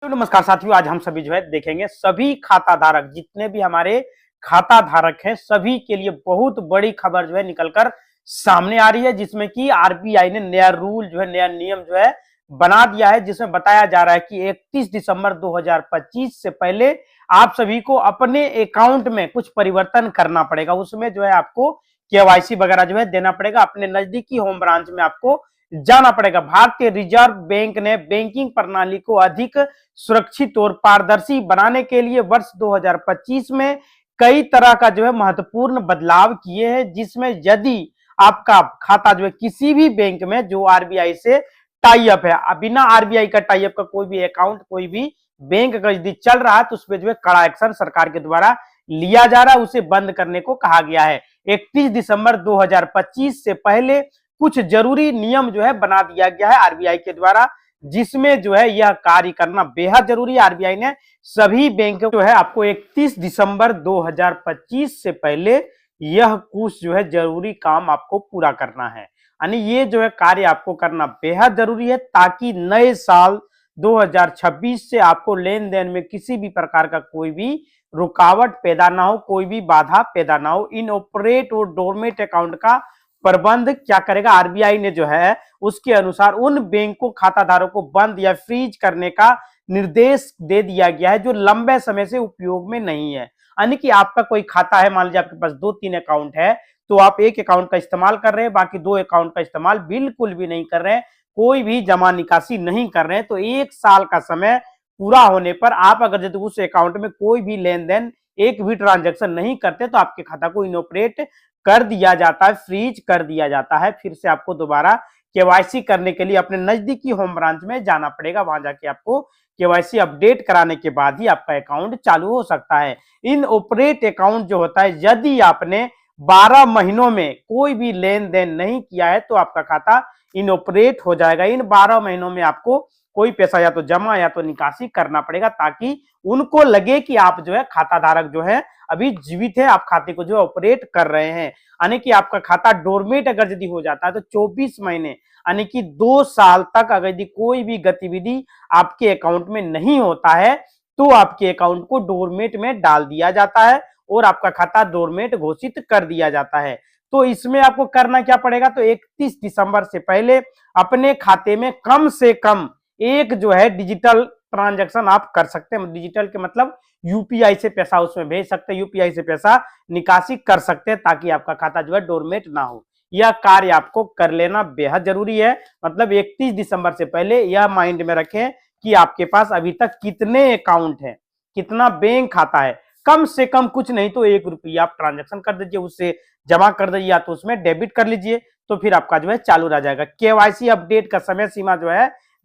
तो नमस्कार साथियों, आज हम सभी देखेंगे सभी खाता धारक, जितने भी हमारे खाता धारक हैं, सभी के लिए बहुत बड़ी खबर निकलकर सामने आ रही है, जिसमें कि आरबीआई ने नया रूल नया नियम बना दिया है, जिसमें बताया जा रहा है कि 31 दिसंबर 2025 से पहले आप सभी को अपने अकाउंट में कुछ परिवर्तन करना पड़ेगा। उसमें आपको केवाईसी वगैरह देना पड़ेगा। अपने नजदीकी होम ब्रांच में आपको जाना पड़ेगा। भारतीय रिजर्व बैंक ने बैंकिंग प्रणाली को अधिक सुरक्षित और पारदर्शी बनाने के लिए वर्ष 2025 में कई तरह का महत्वपूर्ण बदलाव किए हैं, जिसमें यदि आपका खाता किसी भी बैंक में जो आरबीआई से टाई अप है, बिना आरबीआई का टाई अप का कोई भी अकाउंट, कोई भी बैंक का यदि चल रहा है, तो उस पर कड़ा एक्शन सरकार के द्वारा लिया जा रहा है, उसे बंद करने को कहा गया है। 31 दिसंबर 2025 से पहले कुछ जरूरी नियम बना दिया गया है आरबीआई के द्वारा, जिसमें यह कार्य करना बेहद जरूरी है। आरबीआई ने सभी बैंक आपको 31 दिसंबर 2025 से पहले यह कुछ जरूरी काम आपको पूरा करना है। यानी ये कार्य आपको करना बेहद जरूरी है, ताकि नए साल 2026 से आपको लेन देन में किसी भी प्रकार का कोई भी रुकावट पैदा ना हो, कोई भी बाधा पैदा ना हो। इन ऑपरेट और डोरमेट अकाउंट का प्रबंध क्या करेगा आरबीआई ने उसके अनुसार उन बैंक को खाता धारकों को बंद या फ्रीज करने का निर्देश दे दिया गया है जो लंबे समय से उपयोग में नहीं है। यानी कि आपका कोई खाता है, मान लीजिए आपके पास 2-3 अकाउंट है, तो आप एक अकाउंट का इस्तेमाल कर रहे हैं, बाकी 2 अकाउंट का इस्तेमाल बिल्कुल भी नहीं कर रहे हैं, कोई भी जमा निकासी नहीं कर रहे हैं, तो 1 साल का समय पूरा होने पर आप अगर यदि उस अकाउंट में कोई भी लेन देन, एक भी ट्रांजेक्शन नहीं करते, तो आपके खाता को इनऑपरेट कर दिया जाता है, फ्रीज कर दिया जाता है। फिर से आपको दोबारा केवाईसी करने के लिए अपने नजदीकी होम ब्रांच में जाना पड़ेगा। वहां जाके आपको केवाईसी अपडेट कराने के बाद ही आपका अकाउंट चालू हो सकता है। इन ऑपरेट अकाउंट जो होता है, यदि आपने 12 महीनों में कोई भी लेन देन नहीं किया है, तो आपका खाता इनऑपरेट हो जाएगा। इन 12 महीनों में आपको कोई पैसा या तो जमा या तो निकासी करना पड़ेगा, ताकि उनको लगे कि आप खाता धारक अभी जीवित है, आप खाते को ऑपरेट कर रहे हैं। यानी कि आपका खाता डोरमेट अगर यदि हो जाता है, तो 24 महीने यानी कि 2 साल तक अगर यदि कोई भी गतिविधि आपके अकाउंट में नहीं होता है, तो आपके अकाउंट को डोरमेट में डाल दिया जाता है और आपका खाता डोरमेट घोषित कर दिया जाता है। तो इसमें आपको करना क्या पड़ेगा, तो 31 दिसंबर से पहले अपने खाते में कम से कम एक डिजिटल ट्रांजैक्शन आप कर सकते हैं। डिजिटल के मतलब यूपीआई से पैसा उसमें भेज सकते हैं, यूपीआई से पैसा निकासी कर सकते हैं, ताकि आपका खाता डोरमेट ना हो। यह कार्य आपको कर लेना बेहद जरूरी है। मतलब 31 दिसंबर से पहले यह माइंड में रखें कि आपके पास अभी तक कितने अकाउंट हैं, कितना बैंक खाता है। कम से कम कुछ नहीं तो 1 रुपया आप ट्रांजेक्शन कर दीजिए, उससे जमा कर दीजिए, या तो उसमें डेबिट कर लीजिए, तो फिर आपका चालू रह जाएगा। केवाईसी अपडेट का समय सीमा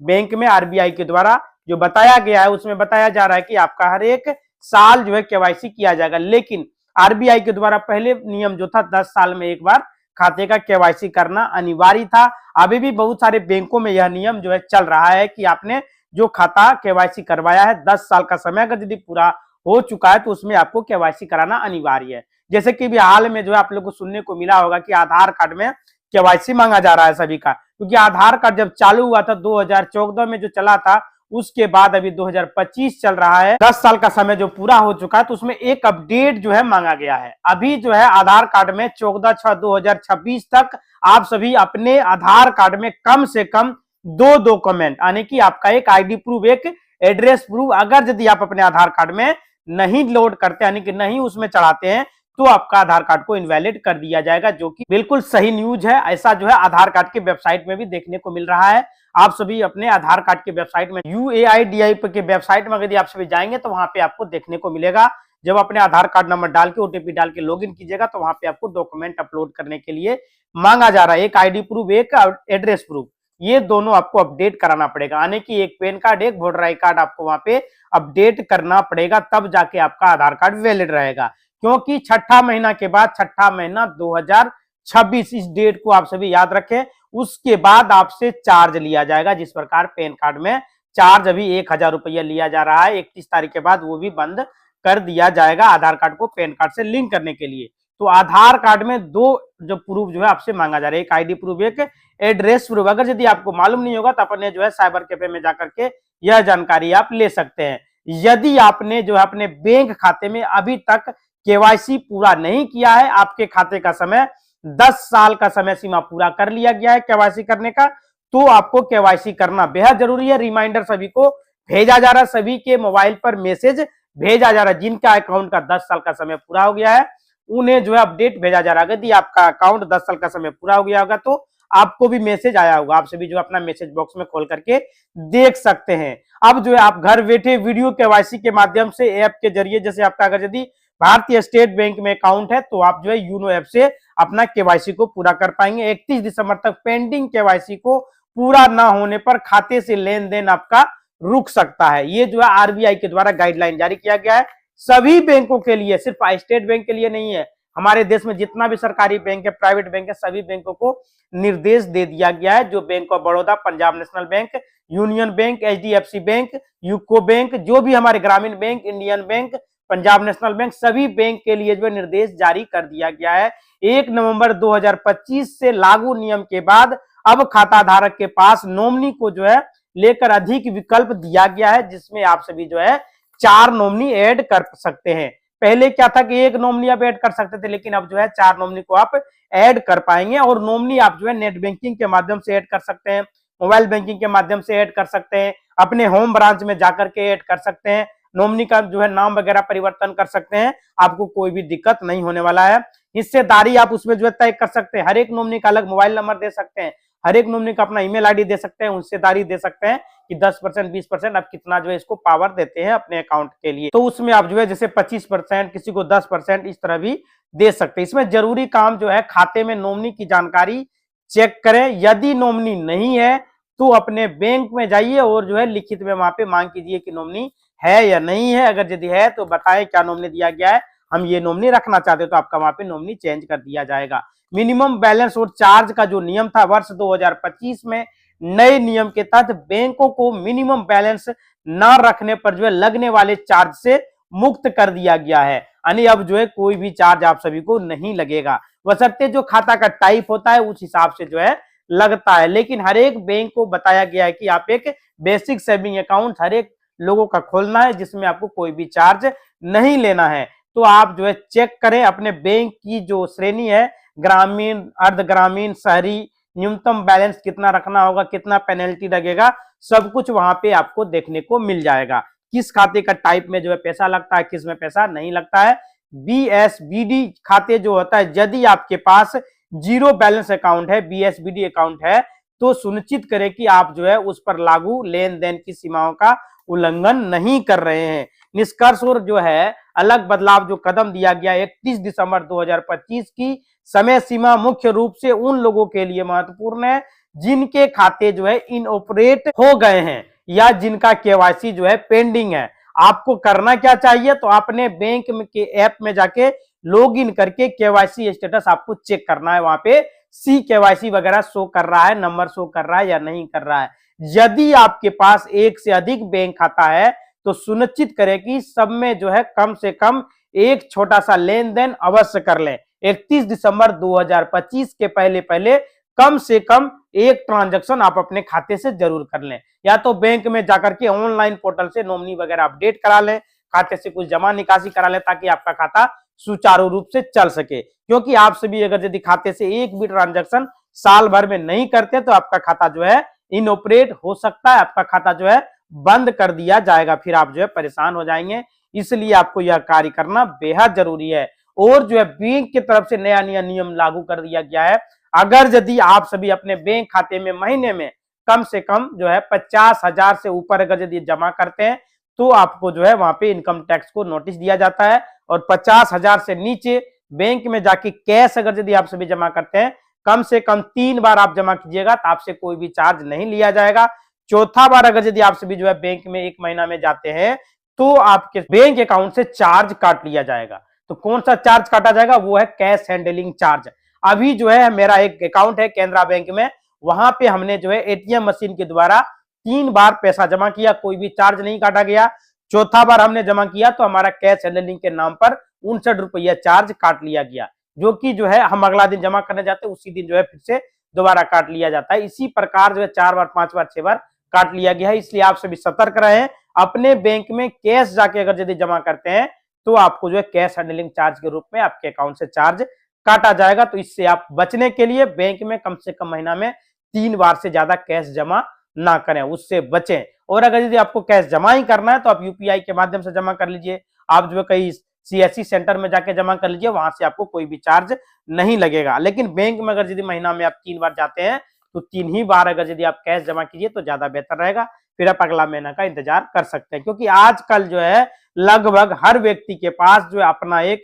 बैंक में आरबीआई के द्वारा जो बताया गया है, उसमें बताया जा रहा है कि आपका हर एक साल केवाईसी किया जाएगा। लेकिन आरबीआई के द्वारा पहले नियम जो था 10 साल में एक बार खाते का केवाईसी करना अनिवार्य था। अभी भी बहुत सारे बैंकों में यह नियम चल रहा है कि आपने जो खाता केवाईसी करवाया है, 10 साल का समय अगर यदि पूरा हो चुका है, तो उसमें आपको केवाईसी कराना अनिवार्य है। जैसे कि भी हाल में आप लोगों को सुनने को मिला होगा कि आधार कार्ड में केवाईसी मांगा जा रहा है सभी का, क्योंकि आधार कार्ड जब चालू हुआ था 2014 में जो चला था, उसके बाद अभी 2025 चल रहा है, 10 साल का समय जो पूरा हो चुका है, तो उसमें एक अपडेट मांगा गया है। अभी आधार कार्ड में 14/6/2026 तक आप सभी अपने आधार कार्ड में कम से कम 2 डॉक्यूमेंट, यानी कि आपका एक आईडी प्रूफ, एक एड्रेस प्रूफ, अगर यदि आप अपने आधार कार्ड में नहीं लोड करते, यानी कि नहीं उसमें चढ़ाते हैं, तो आपका आधार कार्ड को इनवैलिड कर दिया जाएगा, जो कि बिल्कुल सही न्यूज है। ऐसा आधार कार्ड के वेबसाइट में भी देखने को मिल रहा है। आप सभी अपने आधार कार्ड के वेबसाइट में यूएआईडीआई के वेबसाइट में यदि आप सभी जाएंगे, तो वहां पे आपको देखने को मिलेगा, जब अपने आधार कार्ड नंबर डाल के ओटीपी डाल के लॉगिन कीजिएगा, तो वहां पे आपको डॉक्यूमेंट अपलोड करने के लिए मांगा जा रहा है, एक आईडी प्रूफ, एक एड्रेस प्रूफ। ये दोनों आपको अपडेट कराना पड़ेगा, यानी कि एक पैन कार्ड, एक वोटर आई कार्ड आपको वहां पे अपडेट करना पड़ेगा, तब जाके आपका आधार कार्ड वैलिड रहेगा। क्योंकि छठा महीना के बाद, छठा महीना 2026, इस डेट को आप सभी याद रखें, उसके बाद आपसे चार्ज लिया जाएगा। जिस प्रकार पैन कार्ड में चार्ज अभी 1000 रुपया लिया जा रहा है, 31 तारीख के बाद वो भी बंद कर दिया जाएगा, आधार कार्ड को पैन कार्ड से लिंक करने के लिए। तो आधार कार्ड में दो जो प्रूफ जो है आपसे मांगा जा रहा है, एक आईडी प्रूफ, एक एड्रेस प्रूफ। अगर यदि आपको मालूम नहीं होगा तो अपने जो है साइबर कैफे में जाकर के यह जानकारी आप ले सकते हैं। यदि आपने जो है अपने बैंक खाते में अभी तक केवाईसी पूरा नहीं किया है, आपके खाते का समय 10 साल का समय सीमा पूरा कर लिया गया है केवाईसी करने का, तो आपको केवाईसी करना बेहद जरूरी है। रिमाइंडर सभी को भेजा जा रहा है, सभी के मोबाइल पर मैसेज भेजा जा रहा है। जिनका अकाउंट का 10 साल का समय पूरा हो गया है उन्हें जो है अपडेट भेजा जा रहा है। यदि आपका अकाउंट 10 साल का समय पूरा हो गया होगा तो आपको भी मैसेज आया होगा, आप सभी जो अपना मैसेज बॉक्स में खोल करके देख सकते हैं। अब जो है आप घर बैठे वीडियो केवाईसी के माध्यम से ऐप के जरिए, जैसे आपका अगर यदि भारतीय स्टेट बैंक में अकाउंट है तो आप जो है यूनो ऐप से अपना केवाईसी को पूरा कर पाएंगे। 31 दिसंबर तक पेंडिंग केवाईसी को पूरा ना होने पर खाते से लेन देन आपका रुक सकता है। ये जो है आरबीआई के द्वारा गाइडलाइन जारी किया गया है सभी बैंकों के लिए, सिर्फ स्टेट बैंक के लिए नहीं है। हमारे देश में जितना भी सरकारी बैंक है, प्राइवेट बैंक है, सभी बैंकों को निर्देश दे दिया गया है। जो bank of Baroda, Punjab national bank, union bank, HDFC bank, UCO bank, जो भी हमारे ग्रामीण bank, Indian bank, Punjab national bank, सभी बैंक के लिए जो निर्देश जारी कर दिया गया है। 1 नवंबर 2025 से लागू नियम के बाद अब खाता धारक के पास नॉमिनी को जो है लेकर अधिक विकल्प दिया गया है, जिसमें आप सभी जो है 4 नॉमिनी ऐड कर सकते हैं। पहले क्या था कि 1 नॉमिनी आप ऐड कर सकते थे, लेकिन अब जो है 4 नॉमिनी को आप ऐड कर पाएंगे। और नॉमिनी आप जो है नेट बैंकिंग के माध्यम से ऐड कर सकते हैं, मोबाइल बैंकिंग के माध्यम से ऐड कर सकते हैं, अपने होम ब्रांच में जाकर के ऐड कर सकते हैं, नॉमिनी का जो है नाम वगैरह परिवर्तन कर सकते हैं। आपको कोई भी दिक्कत नहीं होने वाला है। हिस्सेदारी आप उसमें जो है तय कर सकते हैं, हर एक नॉमिनी का अलग मोबाइल नंबर दे सकते हैं, हर एक नॉमिनी का अपना ईमेल आईडी दे सकते हैं, हिस्सेदारी दे सकते हैं कि 10%, 20% आप कितना जो है इसको पावर देते हैं अपने अकाउंट के लिए। तो उसमें आप जो है जैसे 25%, किसी को 10%, इस तरह भी दे सकते हैं। इसमें जरूरी काम जो है खाते में नॉमिनी की जानकारी चेक करें। यदि नॉमिनी नहीं है तो अपने बैंक में जाइए और जो है लिखित में वहां पे मांग कीजिए कि नॉमिनी है या नहीं है। अगर यदि है तो बताएं क्या नॉमिनी दिया गया है, हम ये नॉमिनी रखना चाहते हैं, तो आपका वहां पे नॉमिनी चेंज कर दिया जाएगा। मिनिमम बैलेंस और चार्ज का जो नियम था वर्ष 2025 में, नए नियम के तहत बैंकों को मिनिमम बैलेंस न रखने पर जो है लगने वाले चार्ज से मुक्त कर दिया गया है। यानी अब जो है कोई भी चार्ज आप सभी को नहीं लगेगा, बशर्ते जो खाता का टाइप होता है उस हिसाब से जो है लगता है। लेकिन हर एक बैंक को बताया गया है कि आप एक बेसिक सेविंग अकाउंट हर एक लोगों का खोलना है, जिसमें आपको कोई भी चार्ज नहीं लेना है। तो आप जो है चेक करें अपने बैंक की जो श्रेणी है, ग्रामीण, अर्ध ग्रामीण, शहरी, न्यूनतम बैलेंस कितना रखना होगा, कितना पेनल्टी लगेगा, सब कुछ वहां पे आपको देखने को मिल जाएगा। किस खाते का टाइप में जो है पैसा लगता है, किस में पैसा नहीं लगता है। बीएसबीडी खाते जो होता है, यदि आपके पास जीरो बैलेंस अकाउंट है, बीएसबीडी अकाउंट है, तो सुनिश्चित करें कि आप जो है उस पर लागू लेन देन की सीमाओं का उल्लंघन नहीं कर रहे हैं। निष्कर्ष और जो है अलग बदलाव जो कदम दिया गया 31 दिसंबर 2025 की समय सीमा मुख्य रूप से उन लोगों के लिए महत्वपूर्ण है जिनके खाते जो है इनऑपरेट हो गए हैं या जिनका केवाईसी जो है पेंडिंग है। आपको करना क्या चाहिए, तो अपने बैंक के ऐप में जाके लॉगिन करके केवाईसी स्टेटस आपको चेक करना है। वहां पे सी केवाईसी वगैरह शो कर रहा है, नंबर शो कर रहा है या नहीं कर रहा है। यदि आपके पास एक से अधिक बैंक खाता है तो सुनिश्चित करें कि सब में जो है कम से कम एक छोटा सा लेन देन अवश्य कर लें। 31 दिसंबर 2025 के पहले पहले कम से कम एक ट्रांजैक्शन आप अपने खाते से जरूर कर लें, या तो बैंक में जाकर के ऑनलाइन पोर्टल से नॉमिनी वगैरह अपडेट करा लें, खाते से कुछ जमा निकासी करा लें, ताकि आपका खाता सुचारू रूप से चल सके। क्योंकि आप सभी अगर यदि खाते से एक भी ट्रांजैक्शन साल भर में नहीं करते तो आपका खाता जो है इनऑपरेट हो सकता है, आपका खाता जो है बंद कर दिया जाएगा, फिर आप जो है परेशान हो जाएंगे। इसलिए आपको यह कार्य करना बेहद जरूरी है। और जो है बैंक की तरफ से नया नया नियम लागू कर दिया गया है। अगर यदि आप सभी अपने बैंक खाते में महीने में कम से कम जो है 50,000 से ऊपर अगर यदि जमा करते हैं तो आपको जो है वहां पे इनकम टैक्स को नोटिस दिया जाता है। और 50,000 से नीचे बैंक में जाके कैश अगर यदि आप सभी जमा करते हैं, कम से कम 3 बार आप जमा कीजिएगा तो आपसे कोई भी चार्ज नहीं लिया जाएगा। चौथा बार अगर यदि आप सभी जो है बैंक में 1 महीना में जाते हैं तो आपके बैंक अकाउंट से चार्ज काट लिया जाएगा। तो कौन सा चार्ज काटा जाएगा, वो है कैश हैंडलिंग चार्ज। अभी जो है मेरा एक अकाउंट है केनरा बैंक में, वहां पे हमने जो है एटीएम मशीन के द्वारा 3 बार पैसा जमा किया, कोई भी चार्ज नहीं काटा गया। चौथा बार हमने जमा किया तो हमारा कैश हैंडलिंग के नाम पर 59 रुपया चार्ज काट लिया गया। जो कि जो है हम अगला दिन जमा करने जाते हैं, उसी दिन जो है फिर से दोबारा काट लिया जाता है। इसी प्रकार जो है 4 बार 5 बार 6 बार काट लिया गया है। इसलिए आप सभी सतर्क रहें। अपने बैंक में कैश जाके अगर यदि जमा करते हैं तो आपको जो है कैश हैंडलिंग चार्ज के रूप में आपके अकाउंट से चार्ज काटा जाएगा। तो इससे आप बचने के लिए बैंक में कम से कम महीना में 3 बार से ज्यादा कैश जमा ना करें, उससे बचें। और अगर यदि आपको कैश जमा ही करना है तो आप यूपीआई के माध्यम से जमा कर लीजिए। आप जो है कहीं सीएससी सेंटर में जाके जमा कर लीजिए, वहां से आपको कोई भी चार्ज नहीं लगेगा। लेकिन बैंक में अगर यदि महीना में आप 3 बार जाते हैं तो 3 ही बार अगर यदि आप कैश जमा कीजिए तो ज्यादा बेहतर रहेगा। फिर आप अगला महीना का इंतजार कर सकते हैं, क्योंकि आजकल जो है लगभग हर व्यक्ति के पास जो है अपना एक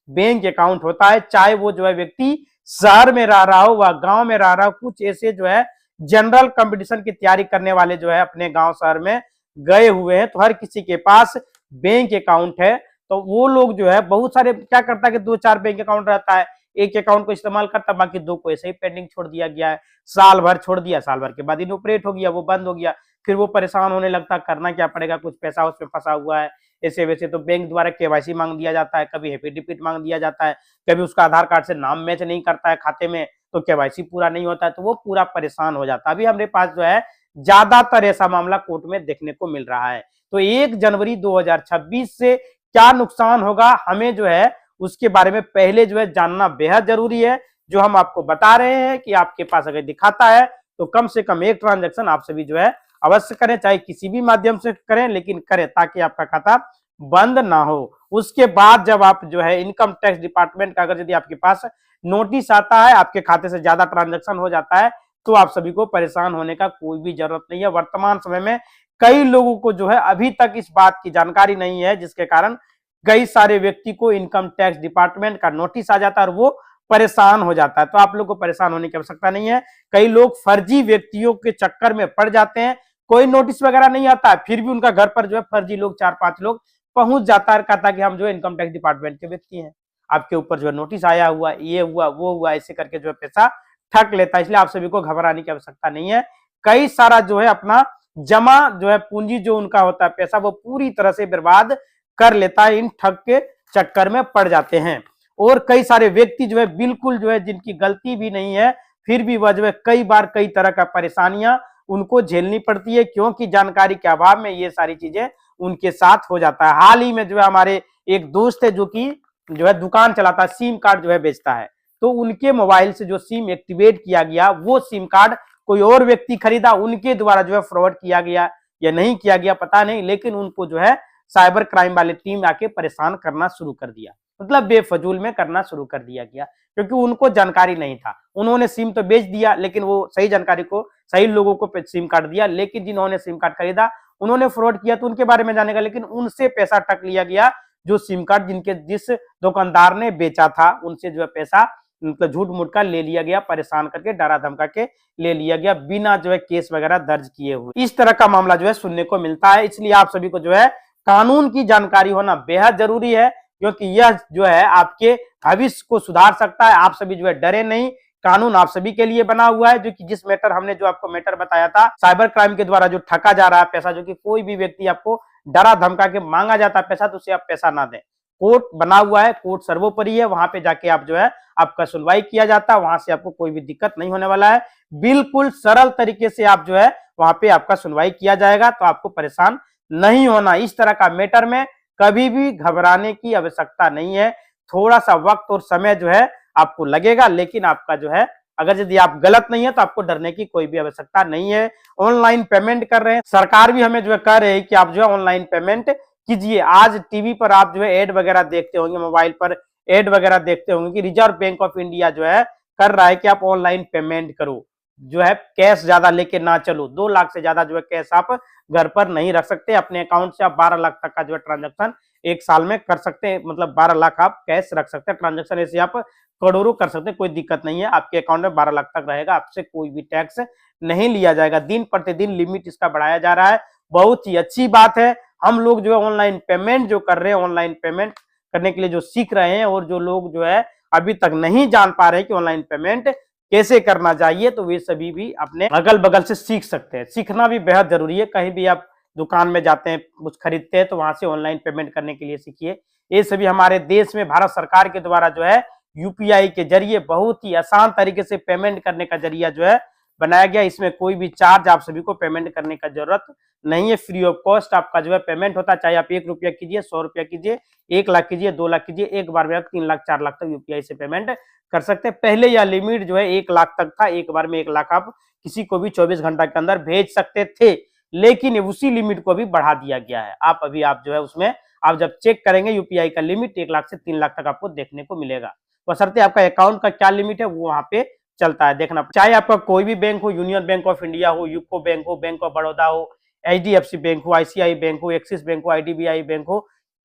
बैंक अकाउंट होता है, चाहे वो जो है व्यक्ति शहर में रह रहा हो व गांव में रह रहा हो। कुछ ऐसे जो है जनरल कंपटीशन की तैयारी करने वाले जो है अपने गांव शहर में गए हुए हैं, तो हर किसी के पास बैंक अकाउंट है। तो वो लोग जो है बहुत सारे क्या करता है कि 2-4 बैंक अकाउंट रहता है, एक अकाउंट को इस्तेमाल करता है, बाकी 2 को ऐसे ही पेंडिंग छोड़ दिया गया है। साल भर छोड़ दिया, साल भर के बाद इनऑपरेट हो गया, वो बंद हो गया। फिर वो परेशान होने लगता, करना क्या पड़ेगा, कुछ पैसा उसमें फंसा हुआ है। ऐसे वैसे तो बैंक द्वारा केवाईसी मांग दिया जाता है, कभी एफिडेविट मांग दिया जाता है, कभी उसका आधार कार्ड से नाम मैच नहीं करता है खाते में तो केवाईसी पूरा नहीं होता है, तो वो पूरा परेशान हो जाता है। अभी हमारे पास जो है ज्यादातर ऐसा मामला कोर्ट में देखने को मिल रहा है। तो 1 जनवरी 2026 से क्या नुकसान होगा हमें जो है उसके बारे में पहले जो है जानना बेहद जरूरी है। जो हम आपको बता रहे हैं कि आपके पास अगर दिखाता है तो कम से कम एक ट्रांजैक्शन आप सभी जो है अवश्य करें, चाहे किसी भी माध्यम से करें, लेकिन करें ताकि आपका खाता बंद ना हो। उसके बाद जब आप जो है इनकम टैक्स डिपार्टमेंट का अगर यदि आपके पास नोटिस आता है, आपके खाते से ज्यादा ट्रांजैक्शन हो जाता है, तो आप सभी को परेशान होने का कोई भी जरूरत नहीं है। वर्तमान समय में कई लोगों को जो है अभी तक इस बात की जानकारी नहीं है, जिसके कारण कई सारे व्यक्ति को इनकम टैक्स डिपार्टमेंट का नोटिस आ जाता है और वो परेशान हो जाता है। तो आप लोग को परेशान होने की आवश्यकता नहीं है। कई लोग फर्जी व्यक्तियों के चक्कर में पड़ जाते हैं, कोई नोटिस वगैरह नहीं आता है, फिर भी उनका घर पर जो है फर्जी लोग 4-5 लोग पहुंच जाता है, कहता कि हम जो है इनकम टैक्स डिपार्टमेंट के व्यक्ति हैं, आपके ऊपर जो है नोटिस आया हुआ, ये हुआ वो हुआ, ऐसे करके जो है पैसा ठग लेता है। इसलिए आप सभी को घबराने की आवश्यकता नहीं है। कई सारा जो है अपना जमा जो है पूंजी जो उनका होता है पैसा, वो पूरी तरह से बर्बाद कर लेता है, इन ठग के चक्कर में पड़ जाते हैं। और कई सारे व्यक्ति जो है बिल्कुल जो है जिनकी गलती भी नहीं है, फिर भी वह जो है कई बार कई तरह का परेशानियां उनको झेलनी पड़ती है, क्योंकि जानकारी के अभाव में ये सारी चीजें उनके साथ हो जाता है। हाल ही में जो है हमारे एक दोस्त है जो कि जो है दुकान चलाता है, सिम कार्ड जो है बेचता है, तो उनके मोबाइल से जो सिम एक्टिवेट किया गया, वो सिम कार्ड कोई और व्यक्ति खरीदा, उनके द्वारा जो है फ्रॉड किया गया या नहीं किया गया पता नहीं, लेकिन उनको जो है साइबर क्राइम वाले टीम आके परेशान करना शुरू कर दिया, मतलब बेफजूल में करना शुरू कर दिया गया, क्योंकि उनको जानकारी नहीं था। उन्होंने सिम तो बेच दिया, लेकिन वो सही जानकारी को सही लोगों को सिम कार्ड दिया, लेकिन जिन्होंने सिम कार्ड खरीदा उन्होंने फ्रॉड किया, तो उनके बारे में जानेगा, लेकिन उनसे पैसा ठग लिया गया। जो सिम कार्ड जिस दुकानदार ने बेचा था उनसे जो है पैसा मतलब झूठ मूठ का ले लिया गया, परेशान करके डरा धमका के ले लिया गया, बिना जो है केस वगैरह दर्ज किए हुए। इस तरह का मामला जो है सुनने को मिलता है। इसलिए आप सभी को जो है कानून की जानकारी होना बेहद जरूरी है, क्योंकि यह जो है आपके भविष्य को सुधार सकता है। आप सभी जो है डरे नहीं, कानून आप सभी के लिए बना हुआ है। जो कि जिस मैटर हमने जो आपको मैटर बताया था, साइबर क्राइम के द्वारा जो ठगा जा रहा है पैसा, जो कि कोई भी व्यक्ति आपको डरा धमका के मांगा जाता है पैसा, तो उसे आप पैसा ना दें। कोर्ट बना हुआ है, कोर्ट सर्वोपरि है, वहां पे जाके आप जो है आपका सुनवाई किया जाता है, वहां से आपको कोई भी दिक्कत नहीं होने वाला है। बिल्कुल सरल तरीके से आप जो है वहां पे आपका सुनवाई किया जाएगा, तो आपको परेशान नहीं होना। इस तरह का मैटर में कभी भी घबराने की आवश्यकता नहीं है। थोड़ा सा वक्त और समय जो है आपको लगेगा, लेकिन आपका जो है अगर यदि आप गलत नहीं है तो आपको डरने की कोई भी आवश्यकता नहीं है। ऑनलाइन पेमेंट कर रहे हैं, सरकार भी हमें जो है कह रही है कि आप जो है ऑनलाइन पेमेंट कीजिए। आज टीवी पर आप जो है एड वगैरह देखते होंगे, मोबाइल पर एड वगैरह देखते होंगे कि रिजर्व बैंक ऑफ इंडिया जो है कर रहा है कि आप ऑनलाइन पेमेंट करो, जो है कैश ज्यादा लेके ना चलो। 2 लाख से ज्यादा जो है कैश आप घर पर नहीं रख सकते। अपने अकाउंट से आप 12 लाख तक का जो है ट्रांजैक्शन एक साल में कर सकते हैं, मतलब 12 लाख आप कैश रख सकते हैं। ट्रांजैक्शन ऐसे आप करोड़ों कर सकते हैं, कोई दिक्कत नहीं है। आपके अकाउंट में 12 लाख तक रहेगा, आपसे कोई भी टैक्स नहीं लिया जाएगा। दिन प्रतिदिन लिमिट इसका बढ़ाया जा रहा है, बहुत ही अच्छी बात है। हम लोग जो है ऑनलाइन पेमेंट जो कर रहे हैं, ऑनलाइन पेमेंट करने के लिए जो सीख रहे हैं, और जो लोग जो है अभी तक नहीं जान पा रहे कि ऑनलाइन पेमेंट कैसे करना चाहिए, तो वे सभी भी अपने अगल बगल से सीख सकते हैं। सीखना भी बेहद जरूरी है। कहीं भी आप दुकान में जाते हैं, कुछ खरीदते हैं, तो वहां से ऑनलाइन पेमेंट करने के लिए सीखिए। ये सभी हमारे देश में भारत सरकार के द्वारा जो है यूपीआई के जरिए बहुत ही आसान तरीके से पेमेंट करने का जरिया जो है बनाया गया। इसमें कोई भी चार्ज आप सभी को पेमेंट करने का जरूरत नहीं है, फ्री ऑफ कॉस्ट आपका जो है पेमेंट होता है। चाहे आप 1 रुपया कीजिए, 100 रुपया कीजिए, 1 लाख कीजिए, 2 लाख कीजिए, एक बार में आप 3 लाख 4 लाख तक यूपीआई से पेमेंट कर सकते हैं। पहले यह लिमिट जो है 1 लाख तक था, एक बार में 1 लाख आप किसी को भी 24 घंटा के अंदर भेज सकते थे, लेकिन उसी लिमिट को भी बढ़ा दिया गया है। आप जो है उसमें आप जब चेक करेंगे यूपीआई का लिमिट 1 लाख से 3 लाख तक आपको देखने को मिलेगा। बशर्ते आपका अकाउंट का क्या लिमिट है वो वहां पे चलता है, देखना। चाहे आपका कोई भी बैंक हो, यूनियन बैंक ऑफ इंडिया हो, यूको बैंक हो, बैंक ऑफ बड़ौदा हो, एचडीएफसी बैंक हो, आईसीआई बैंक हो, एक्सिस बैंक हो, आईडीबीआई बैंक हो,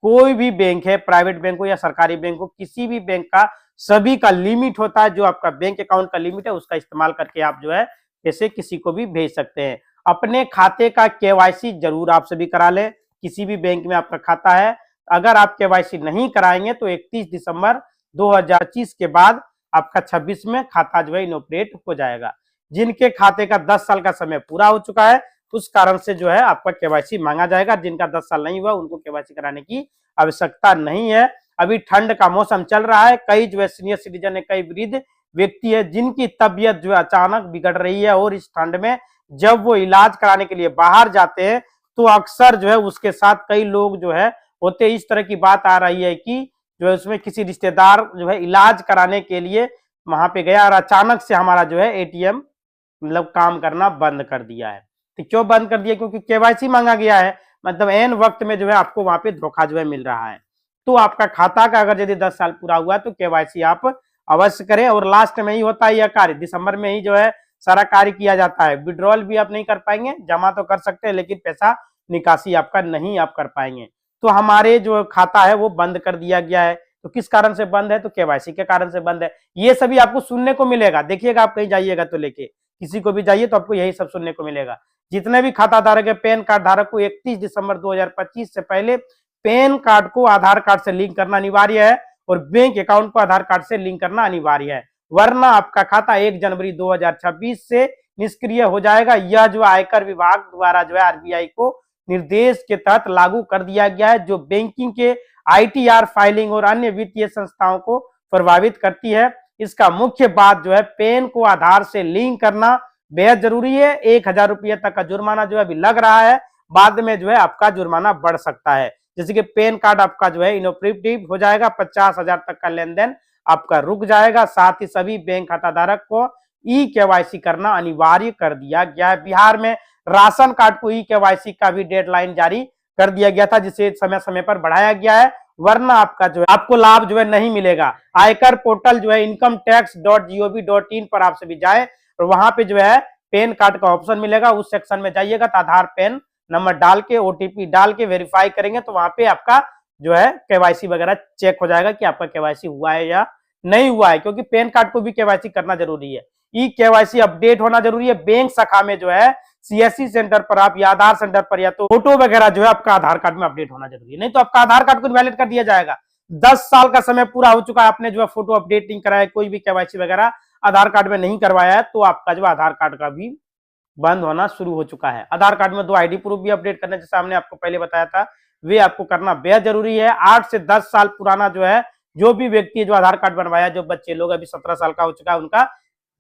कोई भी बैंक है, प्राइवेट बैंक हो या सरकारी बैंक हो, किसी भी बैंक का सभी का लिमिट होता है। जो आपका बैंक अकाउंट का लिमिट है उसका इस्तेमाल करके आप जो है पैसे किसी को भी भेज सकते हैं। अपने खाते का केवाईसी जरूर आप सभी करा लें। किसी भी बैंक में आपका खाता है, अगर आप केवाईसी नहीं कराएंगे तो 31 दिसंबर 2025 के बाद आपका 26 में खाता जो है इनऑपरेट हो जाएगा। जिनके खाते का 10 साल का समय पूरा हो चुका है उस कारण से जो है आपका केवाईसी मांगा जाएगा। जिनका 10 साल नहीं हुआ उनको केवाईसी कराने की आवश्यकता नहीं है। अभी ठंड का मौसम चल रहा है, कई जो है सीनियर सिटीजन है, कई वृद्ध व्यक्ति है जिनकी तबीयत जो है अचानक बिगड़ रही है, और इस ठंड में जब वो इलाज कराने के लिए बाहर जाते हैं तो अक्सर जो है उसके साथ कई लोग जो है होते। इस तरह की बात आ रही है कि जो है उसमें किसी रिश्तेदार जो है इलाज कराने के लिए वहां पे गया और अचानक से हमारा जो है एटीएम मतलब काम करना बंद कर दिया है। तो क्यों बंद कर दिया? क्योंकि केवाईसी मांगा गया है, मतलब एन वक्त में जो है आपको वहां पे धोखा जो है मिल रहा है। तो आपका खाता का अगर यदि 10 साल पूरा हुआ तो केवाईसी आप अवश्य करें। और लास्ट में ही होता है यह कार्य, दिसंबर में ही जो है सारा कार्य किया जाता है। विड्रॉल भी आप नहीं कर पाएंगे, जमा तो कर सकते हैं लेकिन पैसा निकासी आपका नहीं आप कर पाएंगे। तो हमारे जो खाता है वो बंद कर दिया गया है। तो किस कारण से बंद है? तो केवाईसी के कारण से बंद है। ये सभी आपको सुनने को मिलेगा, देखिएगा आप कहीं जाइएगा तो लेके किसी को भी जाइए तो आपको यही सब सुनने को मिलेगा। जितने भी खाता धारक है, पैन कार्ड धारक को 31 दिसंबर 2025 से पहले पैन कार्ड को आधार कार्ड से लिंक करना अनिवार्य है और बैंक अकाउंट को आधार कार्ड से लिंक करना अनिवार्य है, वरना आपका खाता 1 जनवरी 2026 से निष्क्रिय हो जाएगा। यह जो आयकर विभाग द्वारा जो है आरबीआई को निर्देश के तहत लागू कर दिया गया है, जो बैंकिंग के आईटीआर फाइलिंग और अन्य वित्तीय संस्थाओं को प्रभावित करती है। इसका मुख्य बात जो है पैन को आधार से लिंक करना बेहद जरूरी है। 1000 रुपये तक का जुर्माना जो है अभी लग रहा है, बाद में जो है आपका जुर्माना बढ़ सकता है। जैसे कि पैन कार्ड आपका जो है इनऑपरेटिव हो जाएगा, 50,000 तक का लेन देन आपका रुक जाएगा। साथ ही सभी बैंक खाता धारक को ई केवाईसी करना अनिवार्य कर दिया गया है। बिहार में राशन कार्ड को ई केवाईसी का भी डेडलाइन जारी कर दिया गया था, जिसे समय समय पर बढ़ाया गया है, वरना आपका जो है आपको लाभ जो है नहीं मिलेगा। आयकर पोर्टल जो है incometax.gov.in पर आप सभी जाए और वहां पे जो है पैन कार्ड का ऑप्शन मिलेगा, उस सेक्शन में जाइएगा तो आधार पैन नंबर डाल के ओटीपी डाल के वेरीफाई करेंगे तो वहां पे आपका जो है केवाईसी वगैरह चेक हो जाएगा कि आपका केवाईसी हुआ है या नहीं हुआ है। क्योंकि पैन कार्ड को भी केवाईसी करना जरूरी है, ई केवाईसी अपडेट होना जरूरी है। बैंक शाखा में जो है सीएससी सेंटर पर आप या आधार सेंटर पर या तो फोटो वगैरह जो है आपका आधार कार्ड में अपडेट होना जरूरी है, नहीं तो आपका आधार कार्ड को इनवैलिड कर दिया जाएगा। 10 साल का समय पूरा हो चुका है, आपने जो है फोटो अपडेट नहीं कराया, कोई भी केवाईसी वगैरह आधार कार्ड में नहीं करवाया है, तो आपका जो आधार कार्ड का भी बंद होना शुरू हो चुका है। आधार कार्ड में 2 आईडी प्रूफ भी अपडेट करने, जैसे हमने आपको पहले बताया था, वे आपको करना बेहद जरूरी है। 8 से 10 साल पुराना जो है जो भी व्यक्ति जो आधार कार्ड बनवाया, जो बच्चे लोग अभी 17 साल का हो चुका है, उनका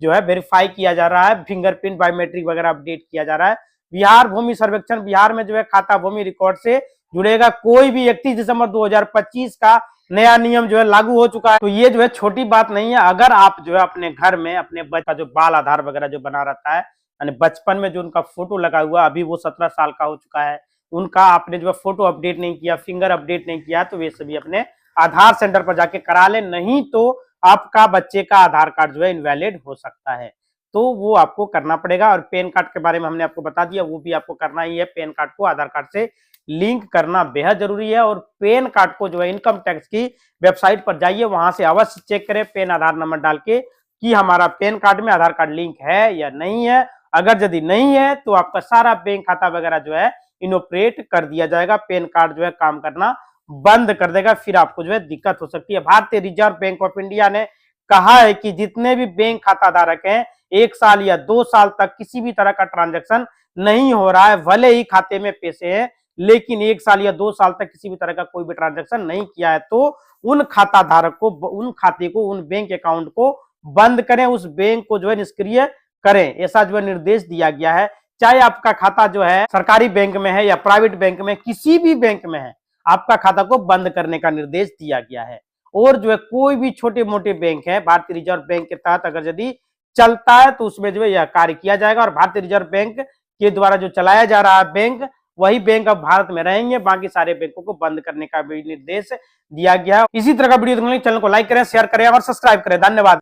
जो है वेरीफाई किया जा रहा है, फिंगरप्रिंट बायोमेट्रिक वगैरह अपडेट किया जा रहा है। बिहार भूमि सर्वेक्षण, बिहार में जो है खाता भूमि रिकॉर्ड से जुड़ेगा। कोई भी 31 दिसंबर 2025 का नया नियम जो है लागू हो चुका है। तो ये जो है छोटी बात नहीं है। अगर आप जो है अपने घर में अपने बच्चे का जो बाल आधार वगैरह जो बना रहता है, यानी बचपन में जो उनका फोटो लगा हुआ, अभी वो 17 साल का हो चुका है, उनका आपने जो है फोटो अपडेट नहीं किया, फिंगर अपडेट नहीं किया, तो वे सभी अपने आधार सेंटर पर जाके करा ले, नहीं तो आपका बच्चे का आधार कार्ड जो है इनवैलिड हो सकता है। तो वो आपको करना पड़ेगा। और पैन कार्ड के बारे में हमने आपको बता दिया, वो भी आपको करना ही है। पैन कार्ड को आधार कार्ड से लिंक करना बेहद जरूरी है। और पैन कार्ड को जो है इनकम टैक्स की वेबसाइट पर जाइए, वहां से अवश्य चेक करें पैन आधार नंबर डाल के कि हमारा पैन कार्ड में आधार कार्ड लिंक है या नहीं है। अगर यदि नहीं है तो आपका सारा बैंक खाता वगैरह जो है इनऑपरेट कर दिया जाएगा, पैन कार्ड जो है काम करना बंद कर देगा, फिर आपको जो है दिक्कत हो सकती है। भारतीय रिजर्व बैंक ऑफ इंडिया ने कहा है कि जितने भी बैंक खाता धारक हैं 1 साल या 2 साल तक किसी भी तरह का ट्रांजैक्शन नहीं हो रहा है, भले ही खाते में पैसे हैं, लेकिन 1 साल या 2 साल तक किसी भी तरह का कोई भी ट्रांजैक्शन नहीं किया है, तो उन खाता धारक को, उन खाते को, उन बैंक अकाउंट को बंद करें, उस बैंक को जो है निष्क्रिय करें। ऐसा जो है निर्देश दिया गया है। चाहे आपका खाता जो है सरकारी बैंक में है या प्राइवेट बैंक में, किसी भी बैंक में है, आपका खाता को बंद करने का निर्देश दिया गया है। और जो है कोई भी छोटे मोटे बैंक है, भारतीय रिजर्व बैंक के तहत अगर यदि चलता है तो उसमें जो है यह कार्य किया जाएगा। और भारतीय रिजर्व बैंक के द्वारा जो चलाया जा रहा है बैंक, वही बैंक अब भारत में रहेंगे। बाकी सारे बैंकों को बंद करने का भी निर्देश दिया गया है। इसी तरह का वीडियो देखने के लिए चैनल को लाइक करें, शेयर करें और सब्सक्राइब करें। धन्यवाद।